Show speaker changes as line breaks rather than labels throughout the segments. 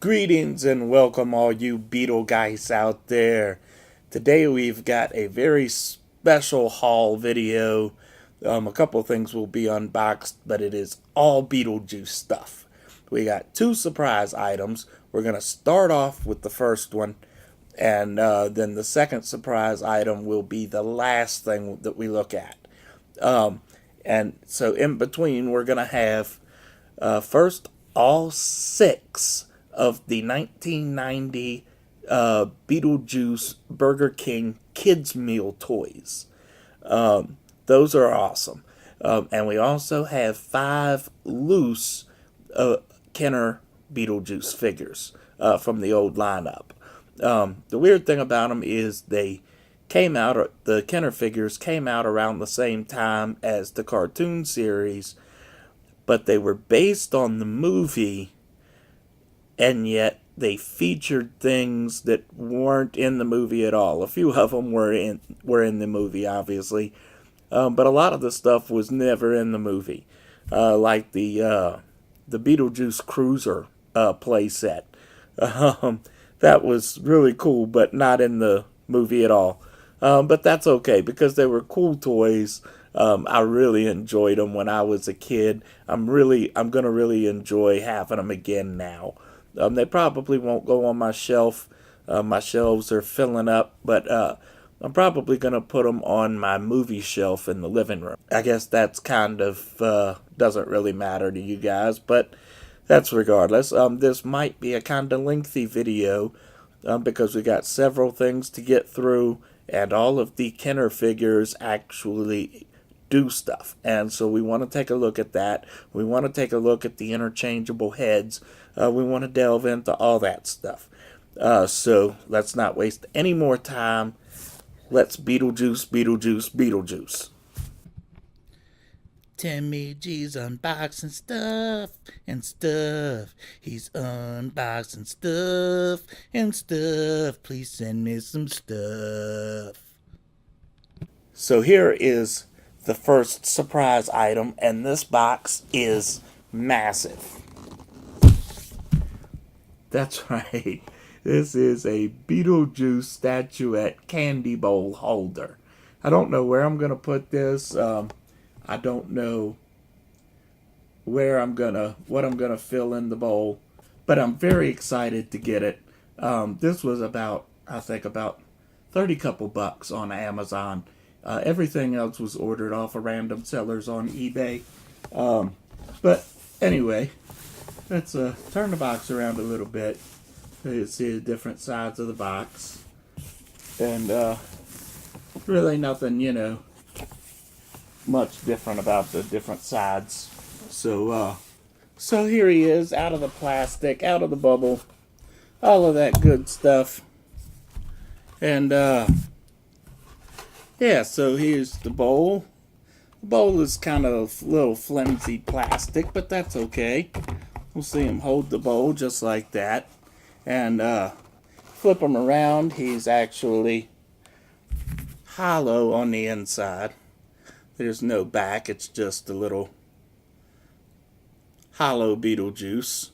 Greetings and welcome, all you Beetle guys out there. Today we've got a very special haul video. A couple of things will be unboxed, but it is all Beetlejuice stuff. We got two surprise items. We're going to start off with the first one, and then the second surprise item will be the last thing that we look at. And so in between, we're going to have first all six of the 1990 Beetlejuice Burger King kids meal toys. Those are awesome. And we also have five loose Kenner Beetlejuice figures from the old lineup. The weird thing about them is the Kenner figures came out around the same time as the cartoon series, but they were based on the movie, and yet they featured things that weren't in the movie at all. A few of them were in the movie, obviously, but a lot of the stuff was never in the movie, like the Beetlejuice Cruiser playset. That was really cool, but not in the movie at all. But that's okay because they were cool toys. I really enjoyed them when I was a kid. I'm gonna really enjoy having them again now. They probably won't go on my shelf. My shelves are filling up, but I'm probably gonna put them on my movie shelf in the living room. I guess that's kind of doesn't really matter to you guys, but that's regardless. This might be a kind of lengthy video because we got several things to get through, and all of the Kenner figures actually do stuff. And so we want to take a look at that. We want to take a look at the interchangeable heads. We want to delve into all that stuff. So let's not waste any more time. Let's Beetlejuice, Beetlejuice, Beetlejuice. Timmy G's unboxing stuff and stuff. He's unboxing stuff and stuff. Please send me some stuff. So here is the first surprise item, and this box is massive. That's right. This is a Beetlejuice statuette candy bowl holder. I don't know where I'm going to put this. I don't know what I'm gonna fill in the bowl, but I'm very excited to get it. This was I think about 30 couple bucks on Amazon. Everything else was ordered off of random sellers on eBay. But anyway, let's turn the box around a little bit so you see the different sides of the box. And really nothing, much different about the different sides. So here he is, out of the plastic, out of the bubble, all of that good stuff. And yeah, so here's the bowl. The bowl is kind of a little flimsy plastic, but that's okay. We'll see him hold the bowl just like that. And flip him around. He's actually hollow on the inside. There's no back. It's just a little hollow Beetlejuice.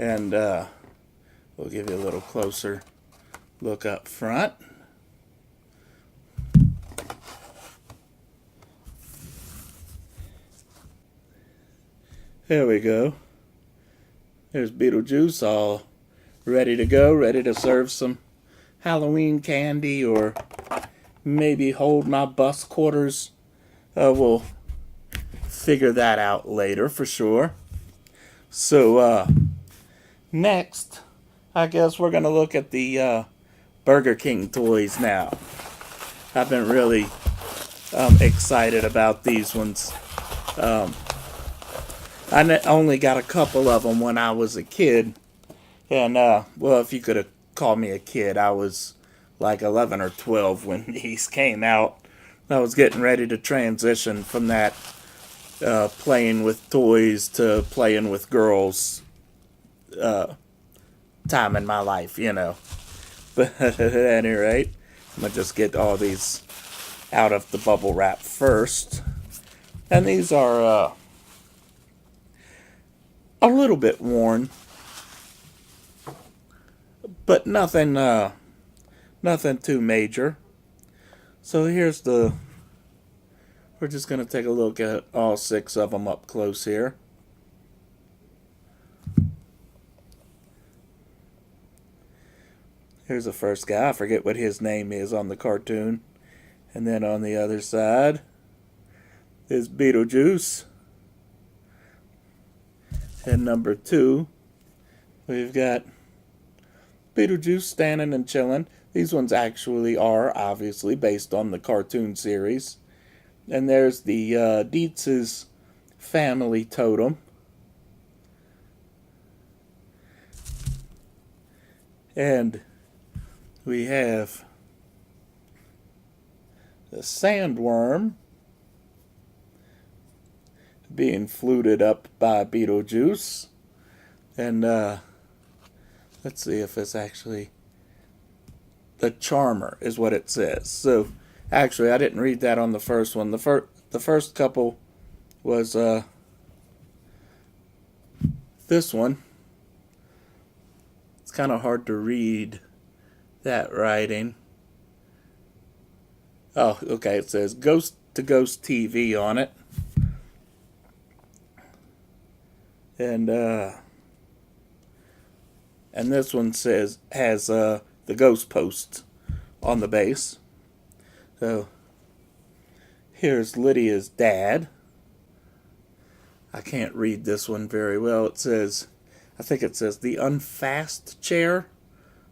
And we'll give you a little closer look up front. There we go. There's Beetlejuice all ready to go, ready to serve some Halloween candy or maybe hold my bus quarters. We'll figure that out later for sure. So next, I guess we're going to look at the Burger King toys now. I've been really excited about these ones. I only got a couple of them when I was a kid. And, well, if you could have called me a kid, I was like 11 or 12 when these came out. I was getting ready to transition from that playing with toys to playing with girls time in my life, But at any rate, I'm going to just get all these out of the bubble wrap first. And these are a little bit worn. but nothing too major. So here's the. We're just going to take a look at all 6 of them up close here. Here's the first guy. I forget what his name is on the cartoon. And then on the other side is Beetlejuice. And number 2, we've got Beetlejuice standing and chilling. These ones actually are obviously based on the cartoon series. And there's the Dietz's family totem. And we have the sandworm being fluted up by Beetlejuice. And let's see if it's actually the charmer is what it says. So actually I didn't read that on the first one. The first couple was this one. It's kind of hard to read that writing. Oh, okay, it says Ghost to Ghost TV on it. And this one has the ghost post on the base. So here's Lydia's dad. I can't read this one very well. It says, I think it says the unfast chair,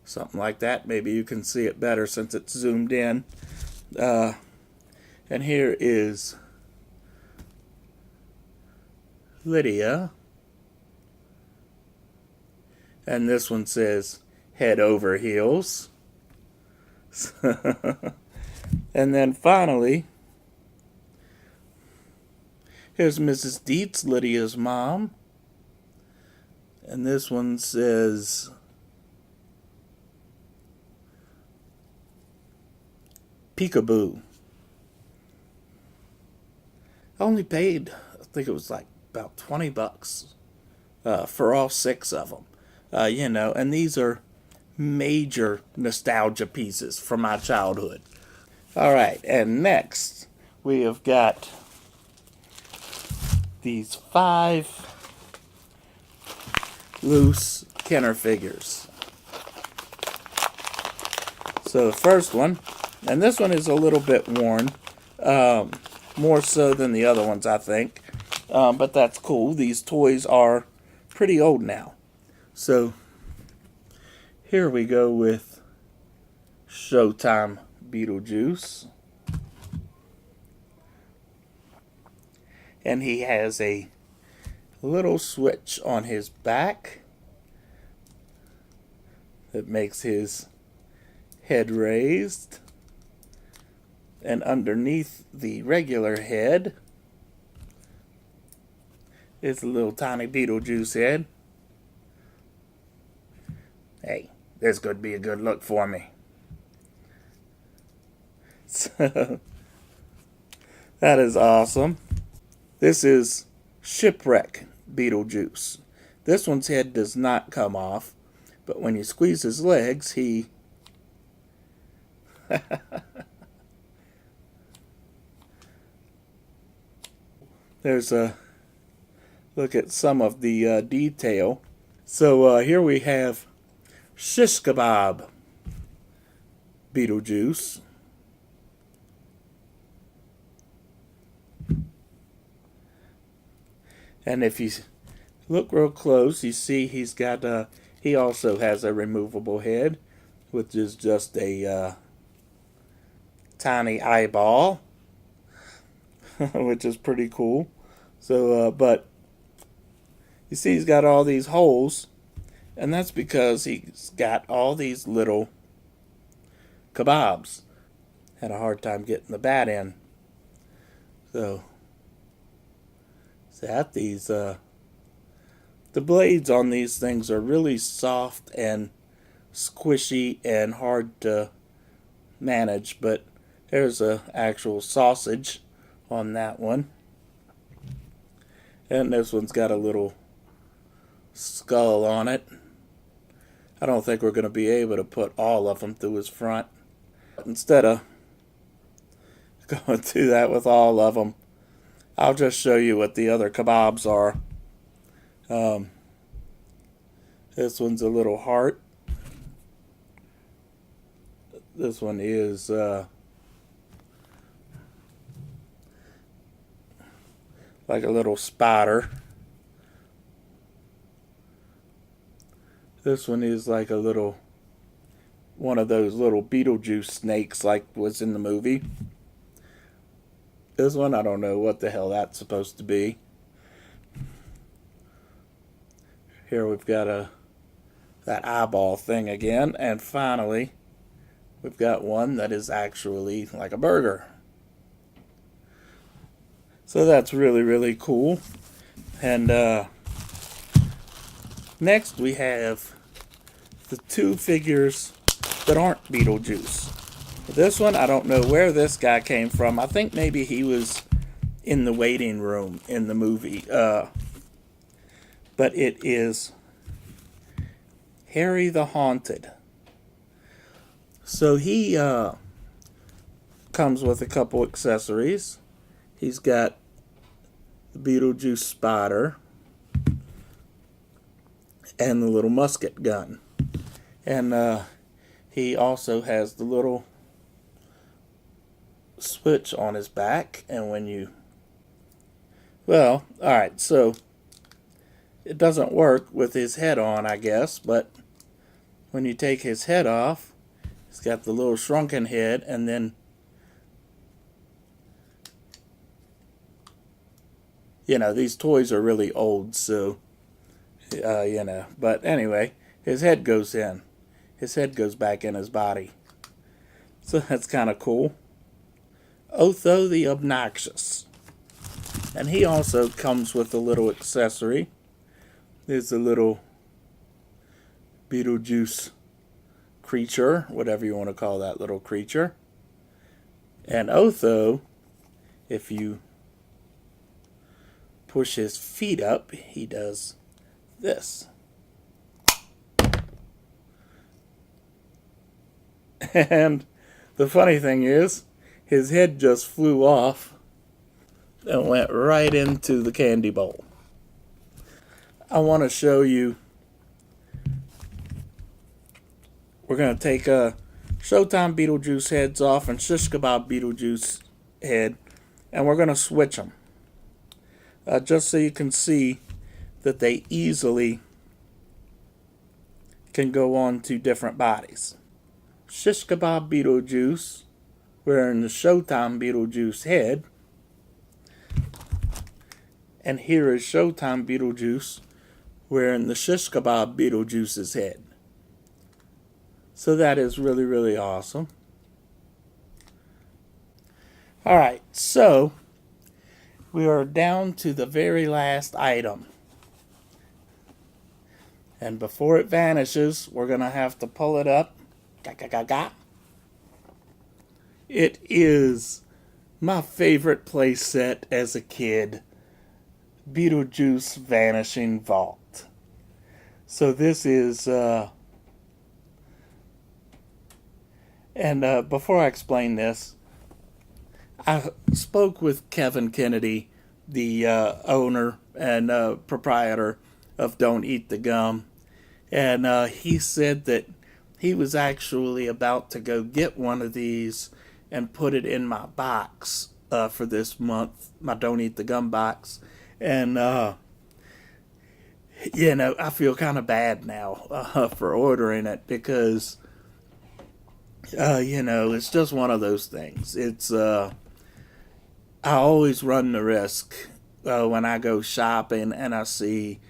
something like that. Maybe you can see it better since it's zoomed in. And here is Lydia. And this one says head over heels. And then finally, here's Mrs. Dietz, Lydia's mom. And this one says peekaboo. I only paid, I think it was like about $20 for all 6 of them. And these are major nostalgia pieces from my childhood. All right, and next we have got these 5 loose Kenner figures. So the first one, and this one is a little bit worn, more so than the other ones, I think. But that's cool. These toys are pretty old now. So here we go with Showtime Beetlejuice. And he has a little switch on his back that makes his head raised. And underneath the regular head is a little tiny Beetlejuice head. Hey, this could be a good look for me. So, that is awesome. This is Shipwreck Beetlejuice. This one's head does not come off, but when you squeeze his legs, he... There's a look at some of the detail. So here we have Shish Kebab Beetlejuice. And if you look real close, you see he's got he also has a removable head, which is just a tiny eyeball, which is pretty cool. So, but you see he's got all these holes, and that's because he's got all these little kebabs. Had a hard time getting the bat in. So that these the blades on these things are really soft and squishy and hard to manage, but there's a actual sausage on that one. And this one's got a little skull on it. I don't think we're going to be able to put all of them through his front. Instead of going through that with all of them, I'll just show you what the other kebabs are. This one's a little heart. This one is like a little spider. This one is like a little, one of those little Beetlejuice snakes like was in the movie. This one, I don't know what the hell that's supposed to be. Here we've got that eyeball thing again. And finally, we've got one that is actually like a burger. So that's really, really cool. And next we have the two figures that aren't Beetlejuice. This one, I don't know where this guy came from. I think maybe he was in the waiting room in the movie. But it is Harry the Haunted. So he comes with a couple accessories. He's got the Beetlejuice spider and the little musket gun. And he also has the little switch on his back. And when you... Well, alright, so it doesn't work with his head on, I guess, but when you take his head off, he's got the little shrunken head, and then you know, these toys are really old, so you know, but anyway, his head goes in. His head goes back in his body. So that's kind of cool. Otho the Obnoxious. And he also comes with a little accessory. There's a little Beetlejuice creature, whatever you want to call that little creature. And Otho, if you push his feet up, he does this. And the funny thing is, his head just flew off and went right into the candy bowl. I want to show you. We're going to take Showtime Beetlejuice heads off and Shish Kebab Beetlejuice head, and we're going to switch them. Just so you can see that they easily can go on to different bodies. Shish Kebab Beetlejuice wearing the Showtime Beetlejuice head. And here is Showtime Beetlejuice wearing the Shish Kebab Beetlejuice's head. So that is really, really awesome. Alright, so we are down to the very last item. And before it vanishes, we're going to have to pull it up. It is my favorite playset as a kid. Beetlejuice Vanishing Vault. So this is... And before I explain this, I spoke with Kevin Kennedy, the owner and proprietor of Don't Eat the Gum, and he said that he was actually about to go get one of these and put it in my box for this month, my Don't Eat the Gum box, and you know, I feel kind of bad now for ordering it because you know, it's just one of those things. It's I always run the risk when I go shopping and I see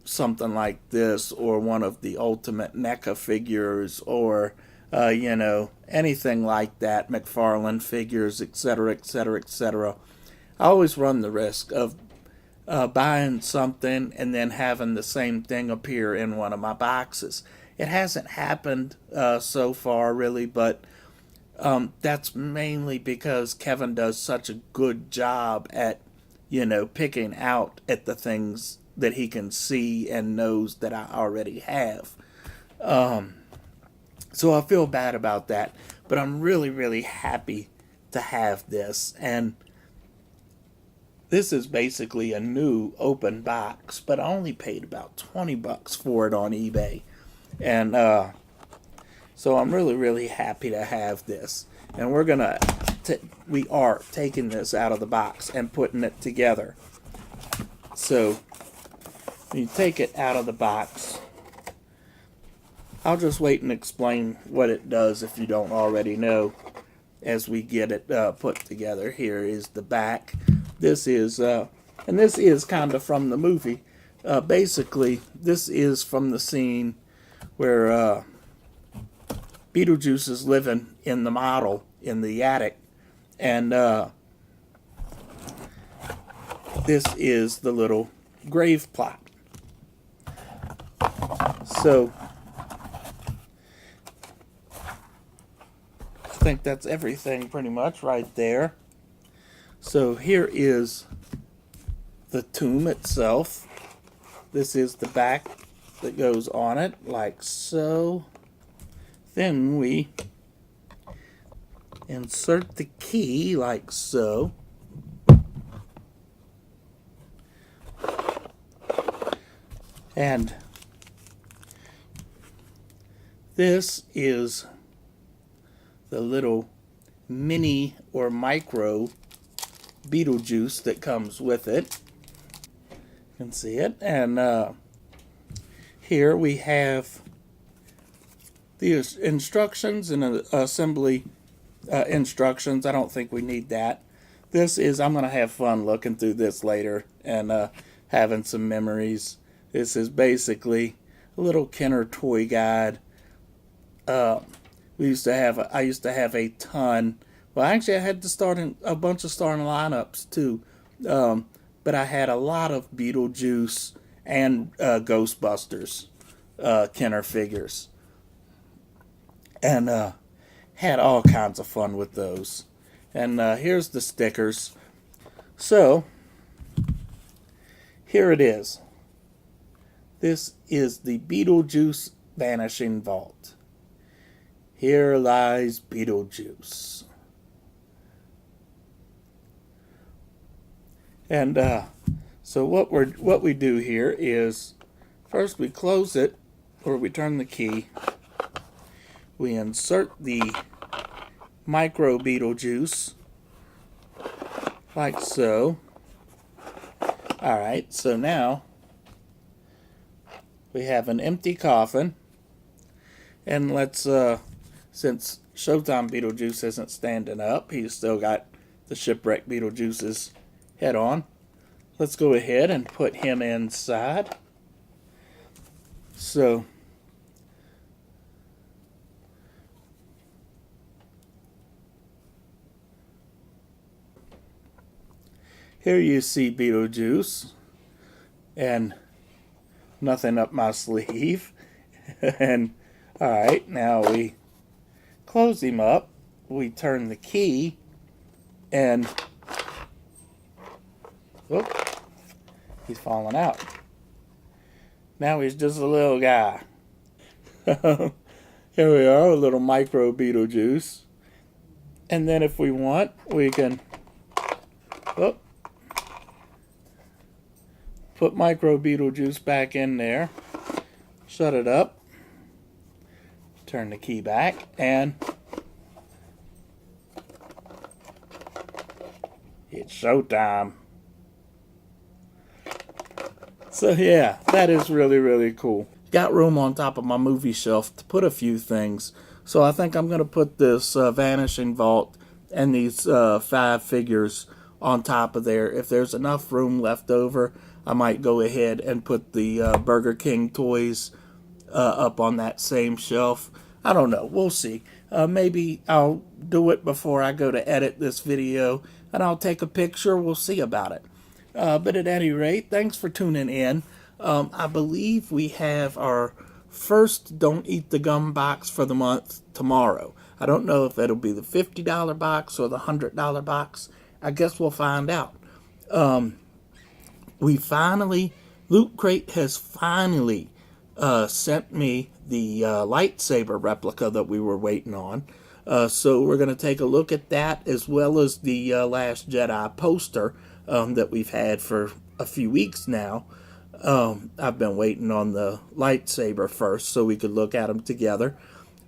something like this or one of the Ultimate NECA figures or you know, anything like that, McFarlane figures, etc., etc., etc. I always run the risk of buying something and then having the same thing appear in one of my boxes. It hasn't happened so far, really, but that's mainly because Kevin does such a good job at, you know, picking out at the things that he can see and knows that I already have. So I feel bad about that, but I'm really, really happy to have this. And this is basically a new open box, but I only paid about 20 bucks for it on eBay. And so I'm really, really happy to have this. And we are taking this out of the box and putting it together. So when you take it out of the box, I'll just wait and explain what it does if you don't already know as we get it put together. Here is the back. This is, and this is kind of from the movie. Basically, this is from the scene where Beetlejuice is living in the model in the attic. And this is the little grave plot. So I think that's everything pretty much right there. So here is the tomb itself. This is the back that goes on it, like so. Then we insert the key, like so. And this is the little mini or micro Beetlejuice that comes with it. You can see it. And here we have the instructions and assembly instructions. I don't think we need that. This is, I'm going to have fun looking through this later and having some memories. This is basically a little Kenner toy guide. I used to have a ton. Well, actually, I had to start a bunch of starting lineups too. But I had a lot of Beetlejuice and Ghostbusters Kenner figures. And had all kinds of fun with those. And here's the stickers. So, here it is. This is the Beetlejuice Vanishing Vault. Here lies Beetlejuice. And so what we do here is first we close it, or we turn the key. We insert the micro Beetlejuice like so. Alright, so now we have an empty coffin. And let's, since Showtime Beetlejuice isn't standing up, he's still got the shipwrecked Beetlejuice's head on. Let's go ahead and put him inside. So, here you see Beetlejuice, and nothing up my sleeve. And, alright, now we close him up, we turn the key, and, whoop, he's falling out. Now he's just a little guy. Here we are, a little micro Beetlejuice. And then if we want, we can, whoop, put micro Beetlejuice back in there, shut it up, turn the key back, and it's showtime. So yeah, that is really, really cool. Got room on top of my movie shelf to put a few things. So I think I'm going to put this Vanishing Vault and these 5 figures on top of there. If there's enough room left over, I might go ahead and put the Burger King toys up on that same shelf. I don't know. We'll see. Maybe I'll do it before I go to edit this video, and I'll take a picture. We'll see about it. But at any rate, thanks for tuning in. I believe we have our first Don't Eat the Gum box for the month tomorrow. I don't know if it'll be the $50 box or the $100 box. I guess we'll find out. We finally Loot Crate has finally sent me the lightsaber replica that we were waiting on. So we're going to take a look at that, as well as the Last Jedi poster that we've had for a few weeks now. I've been waiting on the lightsaber first so we could look at them together.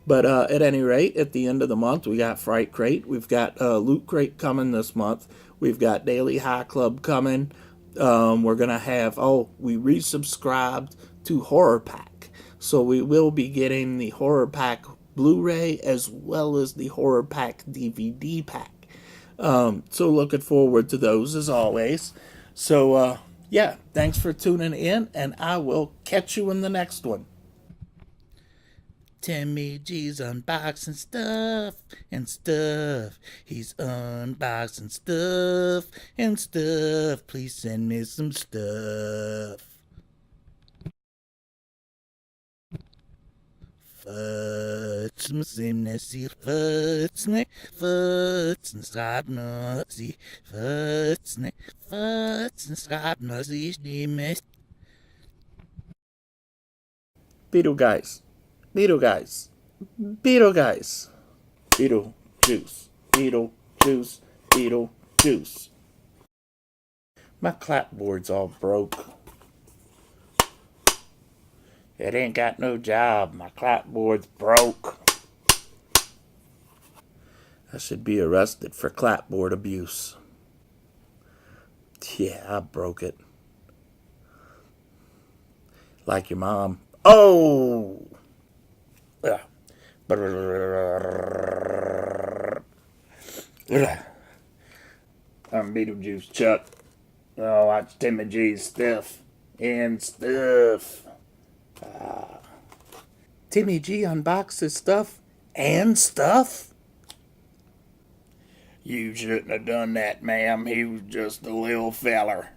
But at any rate, at the end of the month, we got Fright Crate. We've got Loot Crate coming this month. We've got Daily High Club coming. We're going to have, we resubscribed to Horror Pack. So we will be getting the Horror Pack Blu-ray as well as the Horror Pack DVD pack. So looking forward to those as always. So, yeah, thanks for tuning in, and I will catch you in the next one. Timmy G's unboxing stuff and stuff. He's unboxing stuff and stuff. Please send me some stuff. Beetle guys. Beetle guys. Beetle guys. Beetlejuice. Beetlejuice. Beetlejuice. My clapboard's all broke. It ain't got no job. My clapboard's broke. I should be arrested for clapboard abuse. Yeah, I broke it. Like your mom. Oh! I'm Beetlejuice Chuck. Oh, watch Timmy G's stuff and stuff. Timmy G unboxes stuff and stuff? You shouldn't have done that, ma'am. He was just a little feller.